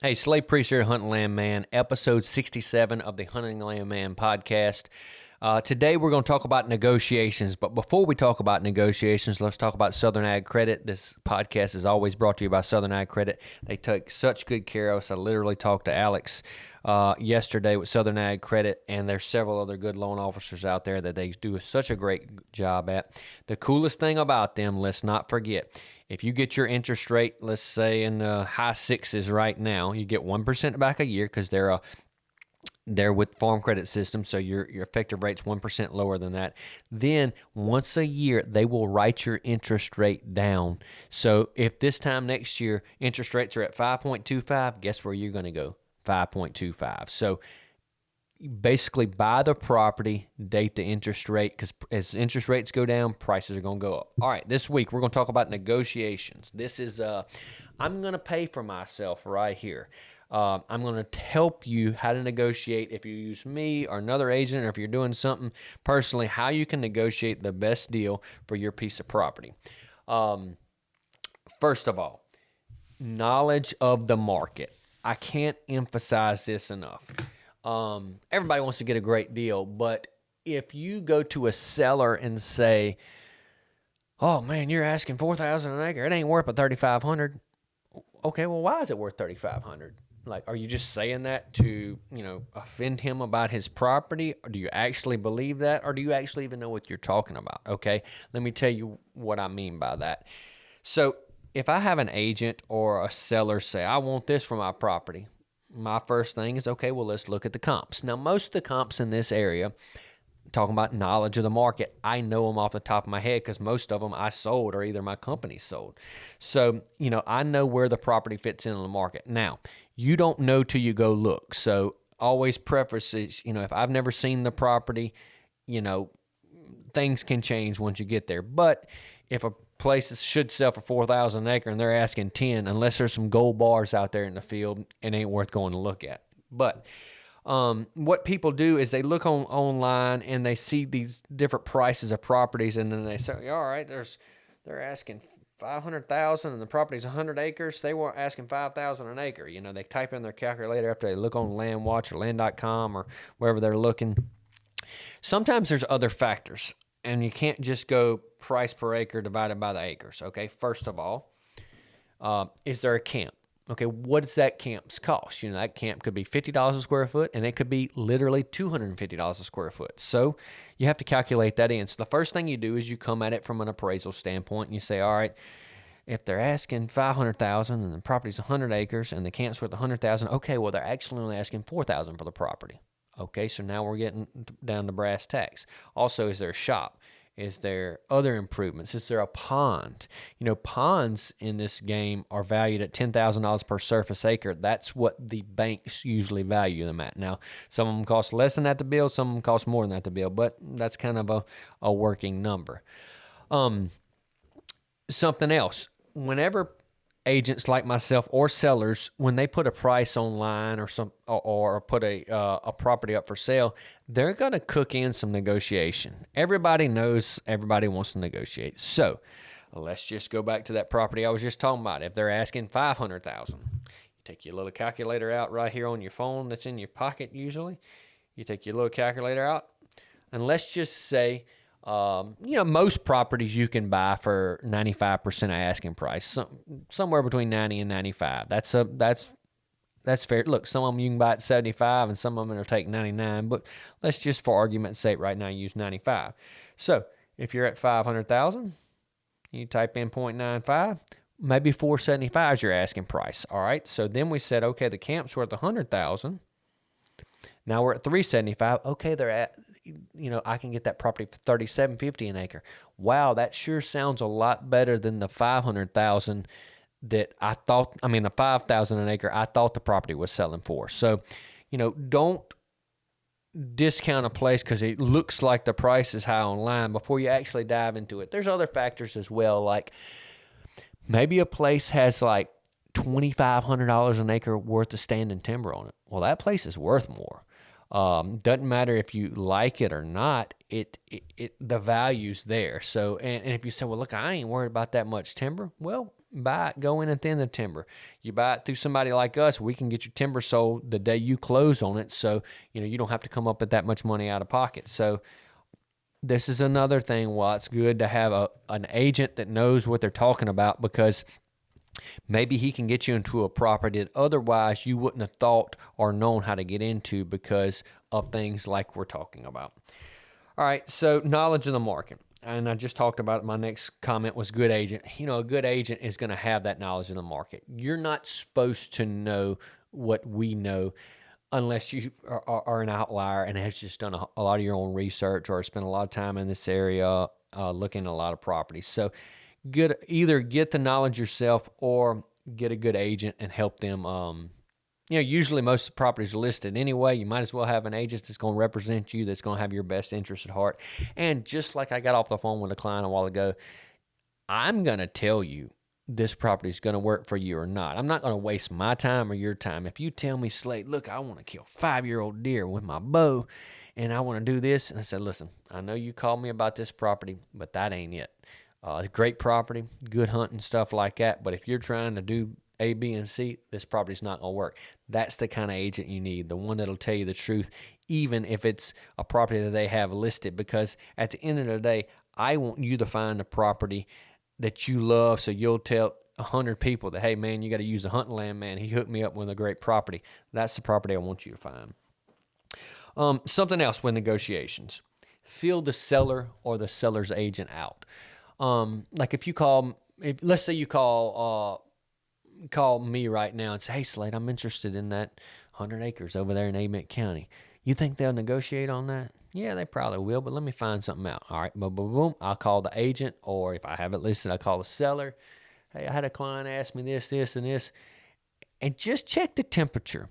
Hey, Slade Priest here, Hunting Land Man, episode 67 of the Hunting Land Man podcast. Today we're going to talk about negotiations, but before we talk about negotiations, let's talk about Southern Ag Credit. This podcast is always brought to you by Southern Ag Credit. They take such good care of us. I literally talked to Alex yesterday with Southern Ag Credit, and there's several other good loan officers out there that they do such a great job at. The coolest thing about them, let's not forget, if you get your interest rate, let's say in the high sixes right now, you get 1% back a year because they're with Farm Credit System, so your effective rate's 1% lower than that. Then once a year, they will write your interest rate down. So if this time next year interest rates are at 5.25, guess where you're going to go? 5.25. So basically buy the property, date the interest rate, because as interest rates go down, prices are going to go up. All right, this week we're going to talk about negotiations. This is I'm going to pay for myself right here. I'm going to help you how to negotiate if you use me or another agent, or if you're doing something personally, how you can negotiate the best deal for your piece of property. First of all, knowledge of the market. I can't emphasize this enough. Everybody wants to get a great deal, but if you go to a seller and say, "Oh man, you're asking $4,000 an acre. It ain't worth but $3,500." Okay, well, why is it worth $3,500? Like, are you just saying that to, offend him about his property? Or do you actually believe that? Or do you actually even know what you're talking about? Okay, let me tell you what I mean by that. So if I have an agent or a seller say, "I want this for my property," my first thing is, okay, well, let's look at the comps. Now, most of the comps in this area, talking about knowledge of the market, I know them off the top of my head because most of them I sold or either my company sold. So, I know where the property fits in the market. Now, you don't know till you go look. So always prefaces, if I've never seen the property, things can change once you get there. But if a place should sell for $4,000 an acre and they're asking 10, unless there's some gold bars out there in the field, it ain't worth going to look at. But what people do is they look online and they see these different prices of properties, and then they say, all right, they're asking 500,000 and the property's 100 acres. They were asking 5,000 an acre. They type in their calculator after they look on LandWatch or Land.com or wherever they're looking. Sometimes there's other factors, and you can't just go price per acre divided by the acres. Okay, first of all, is there a camp? Okay, what does that camp's cost? That camp could be $50 a square foot, and it could be literally $250 a square foot. So you have to calculate that in. So the first thing you do is you come at it from an appraisal standpoint, and you say, all right, if they're asking 500,000 and the property's 100 acres and the camp's worth 100,000, okay, well, they're actually only asking 4,000 for the property. Okay, so now we're getting down to brass tacks. Also, is there a shop? Is there other improvements? Is there a pond? Ponds in this game are valued at $10,000 per surface acre. That's what the banks usually value them at. Now, some of them cost less than that to build. Some of them cost more than that to build, but that's kind of a working number. Something else. Whenever agents like myself or sellers, when they put a price online or put a property up for sale, they're going to cook in some negotiation. Everybody knows everybody wants to negotiate. So let's just go back to that property I was just talking about. If they're asking 500,000, you take your little calculator out right here on your phone that's in your pocket usually. You take your little calculator out, and let's just say most properties you can buy for 95% of asking price, somewhere between 90 and 95. That's fair. Look, some of them you can buy at 75, and some of them will take 99. But let's just, for argument's sake, right now use 95. So if you're at 500,000, you type in 0.95. Maybe 475 is your asking price. All right. So then we said, okay, the camp's worth 100,000. Now we're at 375. Okay, they're at. I can get that property for $37.50 an acre. Wow, that sure sounds a lot better than the 500,000 that I thought. The 5,000 an acre I thought the property was selling for. So, don't discount a place because it looks like the price is high online before you actually dive into it. There's other factors as well, like maybe a place has like $2,500 an acre worth of standing timber on it. Well, that place is worth more. Doesn't matter if you like it or not, the value's there. So, and if you say, well, look, I ain't worried about that much timber. Well, go in and thin the timber. You buy it through somebody like us, we can get your timber sold the day you close on it, so you don't have to come up with that much money out of pocket. So this is another thing why it's good to have an agent that knows what they're talking about, because maybe he can get you into a property that otherwise you wouldn't have thought or known how to get into because of things like we're talking about. All right, so knowledge of the market. And I just talked about it. My next comment was good agent. A good agent is going to have that knowledge of the market. You're not supposed to know what we know unless you are an outlier and have just done a lot of your own research or spent a lot of time in this area looking at a lot of properties. So either get the knowledge yourself or get a good agent and help them. Usually most of the properties are listed anyway. You might as well have an agent that's going to represent you, that's going to have your best interest at heart. And just like I got off the phone with a client a while ago, I'm going to tell you this property is going to work for you or not. I'm not going to waste my time or your time. If you tell me, Slade, look, I want to kill 5-year-old deer with my bow and I want to do this. And I said, listen, I know you called me about this property, but that ain't it. It's a great property, good hunting, stuff like that. But if you're trying to do A, B, and C, this property's not going to work. That's the kind of agent you need, the one that'll tell you the truth, even if it's a property that they have listed. Because at the end of the day, I want you to find a property that you love, so you'll tell 100 people that, hey, man, you got to use a hunting land, man. He hooked me up with a great property. That's the property I want you to find. Something else with negotiations. Feel the seller or the seller's agent out. Like let's say you call me right now and say, hey, Slade, I'm interested in that 100 acres over there in Amite County. You think they'll negotiate on that? Yeah, they probably will, but let me find something out. All right, boom, boom, boom. I'll call the agent, or if I have it listed, I call the seller. Hey, I had a client ask me this, this, and this. And just check the temperature.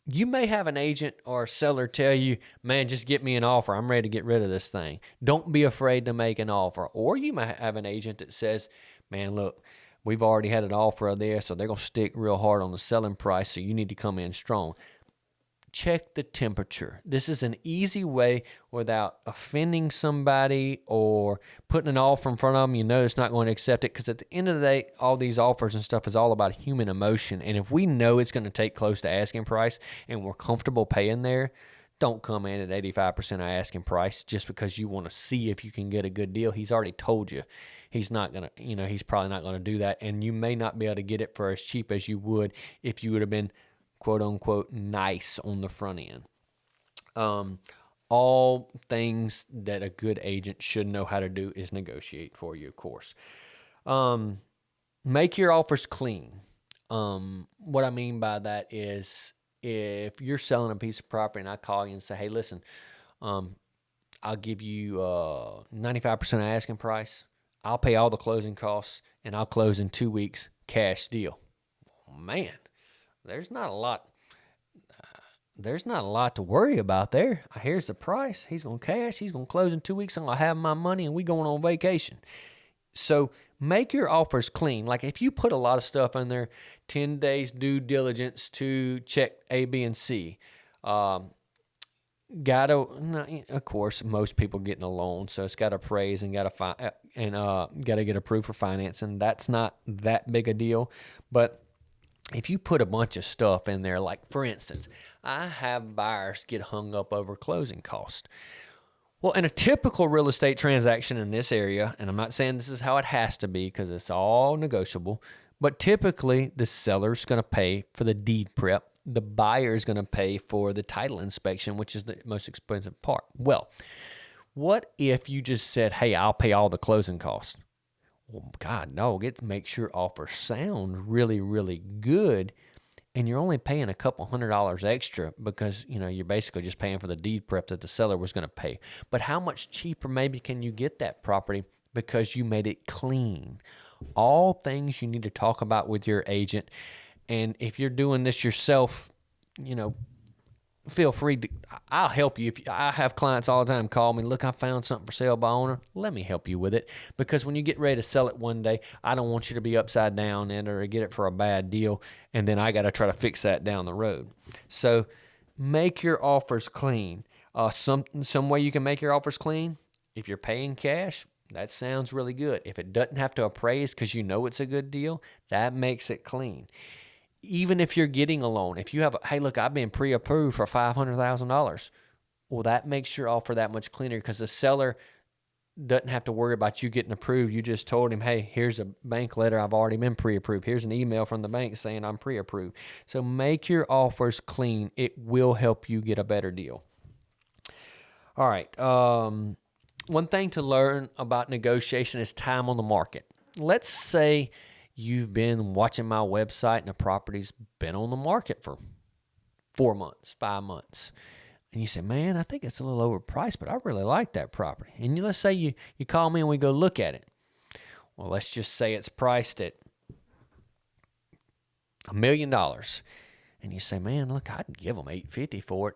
You may have an agent or a seller tell you, man, just get me an offer. I'm ready to get rid of this thing. Don't be afraid to make an offer. Or you might have an agent that says, man, look, we've already had an offer of this, so they're going to stick real hard on the selling price, so you need to come in strong. Check the temperature. This is an easy way without offending somebody or putting an offer in front of them. You know it's not going to accept it, because at the end of the day, all these offers and stuff is all about human emotion. And if we know it's going to take close to asking price and we're comfortable paying there, don't come in at 85% of asking price just because you want to see if you can get a good deal. He's already told you he's not going to, he's probably not going to do that. And you may not be able to get it for as cheap as you would if you would have been quote unquote nice on the front end. All things that a good agent should know how to do is negotiate for you, of course. Make your offers clean. What I mean by that is, if you're selling a piece of property and I call you and say, hey, listen, I'll give you 95% of asking price. I'll pay all the closing costs and I'll close in 2 weeks, cash deal. Man, there's not a lot to worry about there. Here's the price. He's going to cash. He's going to close in 2 weeks. I'm going to have my money and we going on vacation. So make your offers clean. Like if you put a lot of stuff in there, 10 days due diligence to check A, B, and C. Of course, most people getting a loan, so it's got to appraise and got to get approved for financing. That's not that big a deal, but if you put a bunch of stuff in there, like for instance, I have buyers get hung up over closing costs. Well, in a typical real estate transaction in this area, and I'm not saying this is how it has to be because it's all negotiable, but typically the seller's going to pay for the deed prep. The buyer is going to pay for the title inspection, which is the most expensive part. Well, what if you just said, hey, I'll pay all the closing costs? Well, God, no, it makes your offer sound really, really good, and you're only paying a couple $100 extra because, you're basically just paying for the deed prep that the seller was going to pay. But how much cheaper maybe can you get that property because you made it clean? All things you need to talk about with your agent, and if you're doing this yourself, feel free to, I'll help you. I have clients all the time call me, look, I found something for sale by owner. Let me help you with it. Because when you get ready to sell it one day, I don't want you to be upside down in it or get it for a bad deal, and then I got to try to fix that down the road. So make your offers clean. Some way you can make your offers clean, if you're paying cash, That sounds really good. If it doesn't have to appraise because you know it's a good deal, that makes it clean. Even if you're getting a loan, if you have, hey, look, I've been pre-approved for $500,000. Well, that makes your offer that much cleaner because the seller doesn't have to worry about you getting approved. You just told him, hey, here's a bank letter. I've already been pre-approved. Here's an email from the bank saying I'm pre-approved. So make your offers clean. It will help you get a better deal. All right. One thing to learn about negotiation is time on the market. Let's say you've been watching my website and the property's been on the market for 4 months, 5 months. And you say, man, I think it's a little overpriced, but I really like that property. And let's say you call me and we go look at it. Well, let's just say it's priced at $1 million. And you say, man, look, I'd give them $850 for it.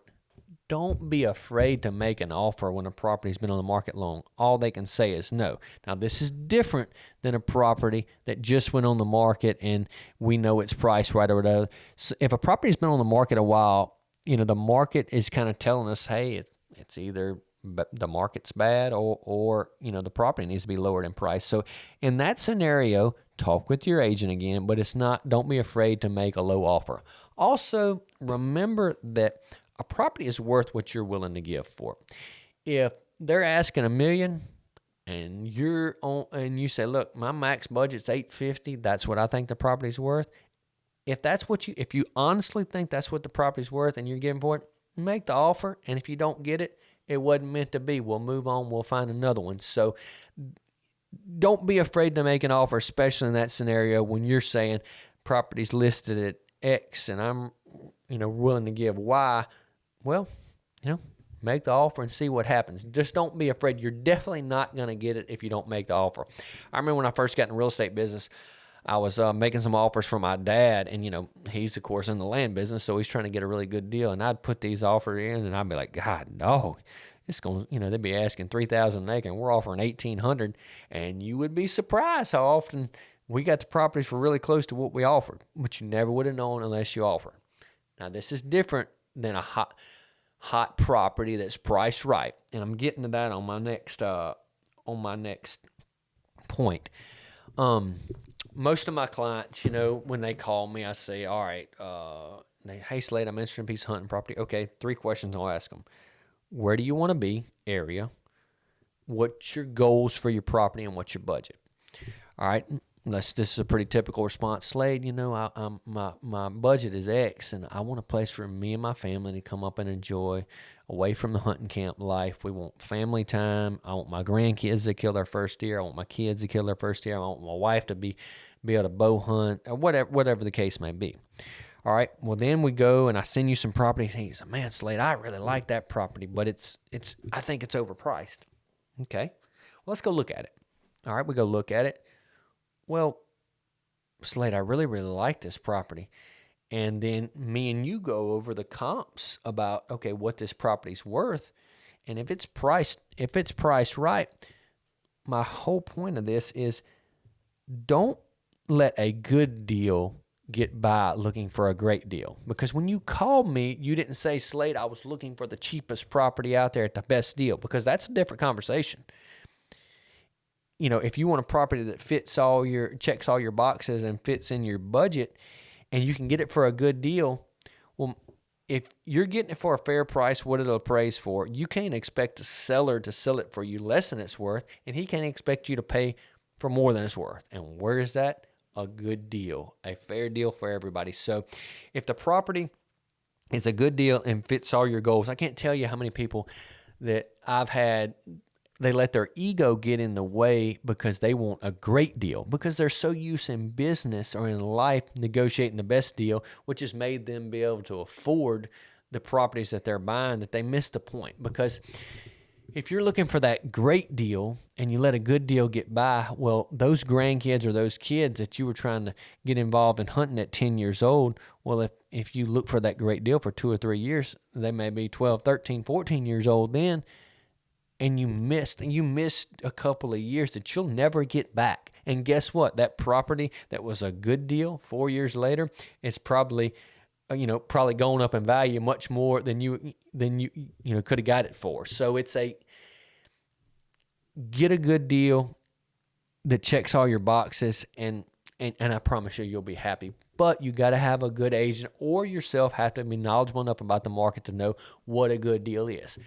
Don't be afraid to make an offer when a property's been on the market long. All they can say is no. Now, this is different than a property that just went on the market and we know it's priced right or whatever. So if a property's been on the market a while, the market is kind of telling us, hey, it's either the market's bad or the property needs to be lowered in price. So in that scenario, talk with your agent again, but don't be afraid to make a low offer. Also, remember that a property is worth what you're willing to give for it. If they're asking $1 million and you say, look, my max budget's $850, that's what I think the property's worth. If you honestly think that's what the property's worth and you're giving for it, make the offer. And if you don't get it, it wasn't meant to be. We'll move on. We'll find another one. So don't be afraid to make an offer, especially in that scenario when you're saying property's listed at X and I'm, willing to give Y. Well, make the offer and see what happens. Just don't be afraid. You're definitely not going to get it if you don't make the offer. I remember when I first got in the real estate business, I was making some offers for my dad, and, he's, of course, in the land business, so he's trying to get a really good deal. And I'd put these offers in, and I'd be like, God, dog, it's going to, they'd be asking $3,000 an acre, and we're offering $1,800. And you would be surprised how often we got the properties for really close to what we offered, but you never would have known unless you offer. Now, this is different than a hot property that's priced right, and I'm getting to that on my next point. Most of my clients, when they call me, I say, all right, hey, Slade, I'm interested in a piece of hunting property. Okay, 3 questions I'll ask them. Where do you want to be? Area. What's your goals for your property and what's your budget? All right, this is a pretty typical response. Slade, my budget is X, and I want a place for me and my family to come up and enjoy away from the hunting camp life. We want family time. I want my grandkids to kill their first deer. I want my kids to kill their first deer. I want my wife to be able to bow hunt, or whatever the case may be. All right, well, then we go, and I send you some properties. He says, man, Slade, I really like that property, but I think it's overpriced. Okay, well, let's go look at it. All right, we go look at it. Well, Slade, I really, really like this property. And then me and you go over the comps about, okay, what this property's worth. And if it's priced right, my whole point of this is don't let a good deal get by looking for a great deal. Because when you called me, you didn't say, Slade, I was looking for the cheapest property out there at the best deal, because that's a different conversation. If you want a property that checks all your boxes and fits in your budget, and you can get it for a good deal, well, if you're getting it for a fair price, what it'll appraise for, you can't expect the seller to sell it for you less than it's worth, and he can't expect you to pay for more than it's worth. And where is that? A good deal, a fair deal for everybody. So if the property is a good deal and fits all your goals, I can't tell you how many people that I've had, they let their ego get in the way because they want a great deal, because they're so used in business or in life negotiating the best deal, which has made them be able to afford the properties that they're buying, that they miss the point. Because if you're looking for that great deal and you let a good deal get by, well, those grandkids or those kids that you were trying to get involved in hunting at 10 years old, well, if you look for that great deal for 2 or 3 years, they may be 12, 13, 14 years old then, and you missed a couple of years that you'll never get back. And guess what? That property that was a good deal 4 years later is probably going up in value much more than you could have got it for. So get a good deal that checks all your boxes, and I promise you'll be happy. But you got to have a good agent, or yourself have to be knowledgeable enough about the market to know what a good deal is.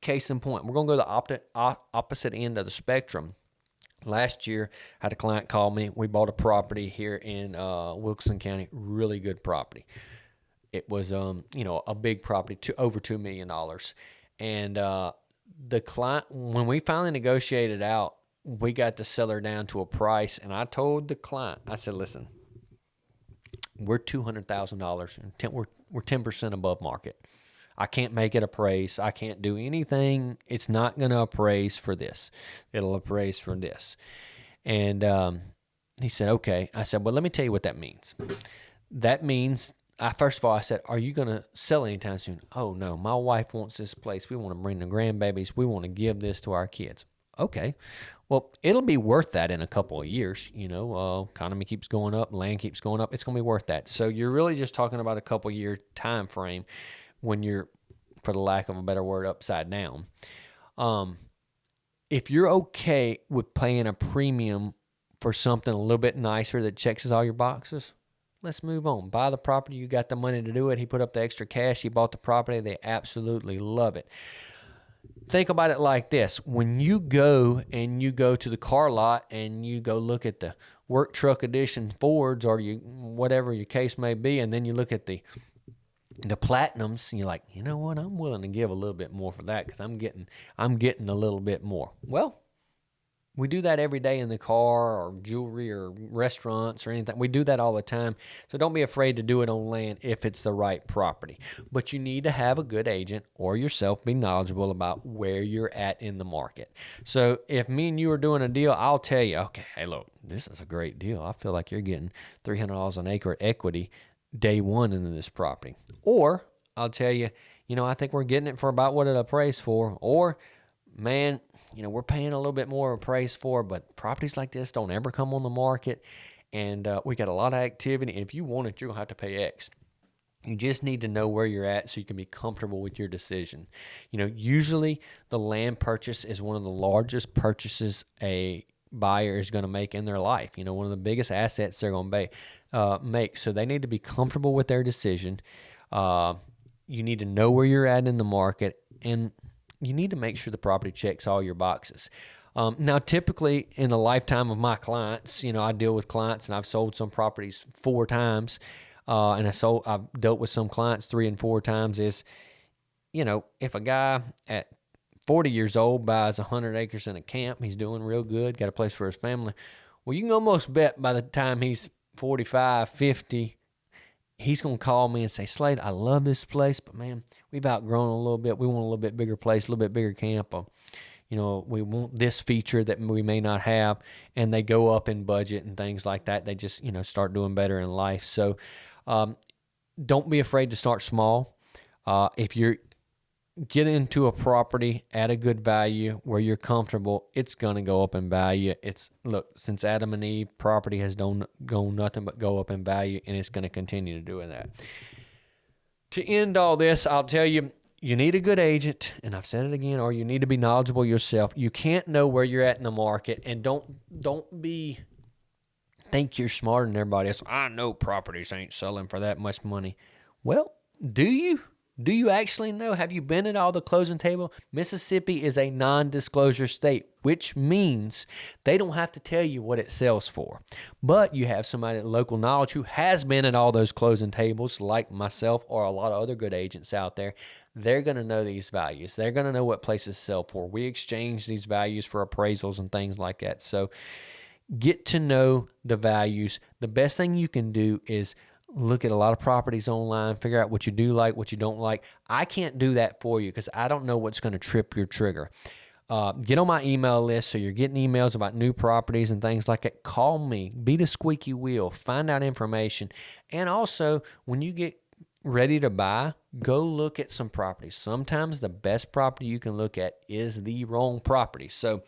Case in point, we're going to go to the opposite end of the spectrum. Last year, I had a client call me. We bought a property here in Wilkinson County, really good property. It was, a big property, over $2 million. And the client, when we finally negotiated out, we got the seller down to a price, and I told the client, I said, listen, we're $200,000, and we're 10% above market. I can't make it appraise. I can't do anything. It's not going to appraise for this. It'll appraise for this. And he said, okay. I said, well, let me tell you what that means. That means, first of all, I said, are you going to sell anytime soon? Oh, no. My wife wants this place. We want to bring the grandbabies. We want to give this to our kids. Okay. Well, it'll be worth that in a couple of years. Economy keeps going up, land keeps going up. It's going to be worth that. So you're really just talking about a couple year time frame when you're, for the lack of a better word, upside down. If you're okay with paying a premium for something a little bit nicer that checks all your boxes, let's move on. Buy the property. You got the money to do it. He put up the extra cash. He bought the property. They absolutely love it. Think about it like this. When you go to the car lot and you go look at the work truck edition Fords, or whatever your case may be, and then you look at the Platinums, and you're like, you know what? I'm willing to give a little bit more for that because I'm getting a little bit more. Well, we do that every day in the car or jewelry or restaurants or anything. We do that all the time. So don't be afraid to do it on land if it's the right property. But you need to have a good agent or yourself be knowledgeable about where you're at in the market. So if me and you are doing a deal, I'll tell you, okay, hey, look, this is a great deal. I feel like you're getting $300 an acre equity day one into this property. Or I'll tell you, I think we're getting it for about what it appraised for. Or, man, we're paying a little bit more appraise for, but properties like this don't ever come on the market, and we got a lot of activity. If you want it, you're going to have to pay X. You just need to know where you're at so you can be comfortable with your decision. Usually the land purchase is one of the largest purchases a buyer is going to make in their life. One of the biggest assets they're going to make. So they need to be comfortable with their decision. You need to know where you're at in the market, and you need to make sure the property checks all your boxes. Now, typically in the lifetime of my clients, I deal with clients, and I've sold some properties 4 times, and I've dealt with some clients 3 and 4 times. If a guy at 40 years old buys 100 acres in a camp, he's doing real good, got a place for his family. Well, you can almost bet by the time he's 45, 50, he's going to call me and say, Slade, I love this place, but man, we've outgrown a little bit. We want a little bit bigger place, a little bit bigger camp. We want this feature that we may not have, and they go up in budget and things like that. They just, start doing better in life. So don't be afraid to start small. If you're get into a property at a good value where you're comfortable, it's going to go up in value. Since Adam and Eve, property has gone nothing but go up in value, and it's going to continue to do that. To end all this, I'll tell you, you need a good agent, and I've said it again, or you need to be knowledgeable yourself. You can't know where you're at in the market, and don't think you're smarter than everybody else. I know properties ain't selling for that much money. Well, do you? Do you actually know? Have you been at all the closing table? Mississippi is a non-disclosure state, which means they don't have to tell you what it sells for. But you have somebody at local knowledge who has been at all those closing tables, like myself or a lot of other good agents out there. They're going to know these values. They're going to know what places sell for. We exchange these values for appraisals and things like that. So get to know the values. The best thing you can do is look at a lot of properties online, figure out what you do like, what you don't like. I can't do that for you because I don't know what's going to trip your trigger. Get on my email list so you're getting emails about new properties and things like that. Call me. Be the squeaky wheel. Find out information. And also, when you get ready to buy, go look at some properties. Sometimes the best property you can look at is the wrong property. So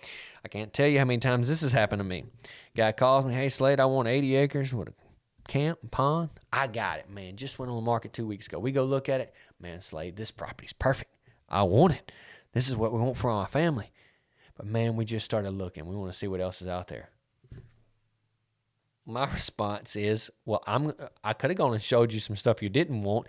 I can't tell you how many times this has happened to me. Guy calls me, hey, Slade, I want 80 acres with a camp, pond. I got it, man. Just went on the market 2 weeks ago. We go look at it. Man, Slade, this property's perfect. I want it. This is what we want for our family. but man, we just started looking. We want to see what else is out there. My response is, well, I could have gone and showed you some stuff you didn't want.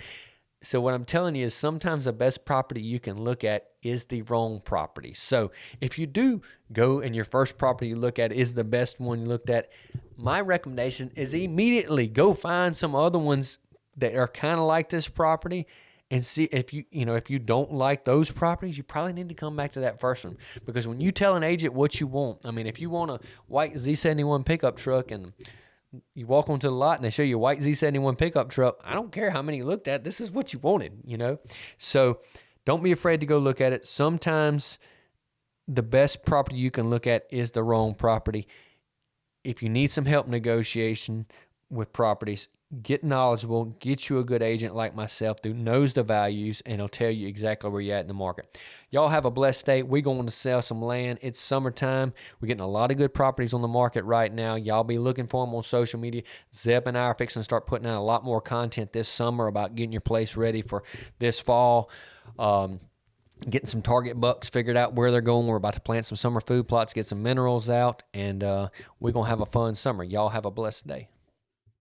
So what I'm telling you is sometimes the best property you can look at is the wrong property. So if you do go and your first property you look at is the best one you looked at, my recommendation is immediately go find some other ones that are kind of like this property and see if if you don't like those properties, you probably need to come back to that first one. Because when you tell an agent what you want, I mean, if you want a white Z71 pickup truck and you walk onto the lot and they show you a white Z71 pickup truck, I don't care how many you looked at. This is what you wanted, So don't be afraid to go look at it. Sometimes the best property you can look at is the wrong property. If you need some help negotiation with properties, get knowledgeable, get you a good agent like myself who knows the values and he'll tell you exactly where you're at in the market. Y'all have a blessed day. We're going to sell some land. It's summertime. We're getting a lot of good properties on the market right now. Y'all be looking for them on social media. Zeb and I are fixing to start putting out a lot more content this summer about getting your place ready for this fall. Getting some target bucks figured out where they're going. We're about to plant some summer food plots, get some minerals out, and we're going to have a fun summer. Y'all have a blessed day.